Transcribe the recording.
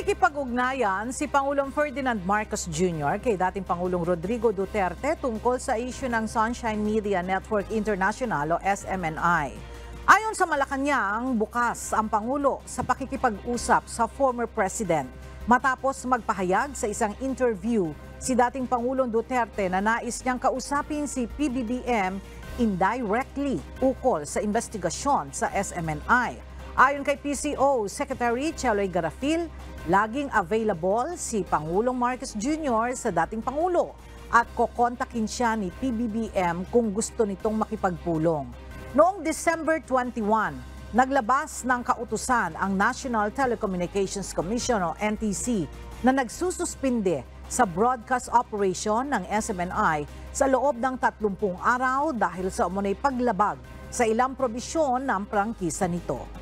Nakikipag-ugnayan si Pangulong Ferdinand Marcos Jr. kay dating Pangulong Rodrigo Duterte tungkol sa issue ng Sunshine Media Network International o SMNI. Ayon sa Malacanang, bukas ang Pangulo sa pakikipag-usap sa former President matapos magpahayag sa isang interview si dating Pangulong Duterte na nais niyang kausapin si PBBM indirectly ukol sa investigasyon sa SMNI. Ayon kay PCO Secretary Cheloy Garafil, laging available si Pangulong Marcos Jr. sa dating Pangulo at kokontakin siya ni PBBM kung gusto nitong makipagpulong. Noong December 21, naglabas ng kautusan ang National Telecommunications Commission o NTC na nagsususpinde sa broadcast operation ng SMNI sa loob ng 30 araw dahil sa umunay paglabag sa ilang probisyon ng prangkisa nito.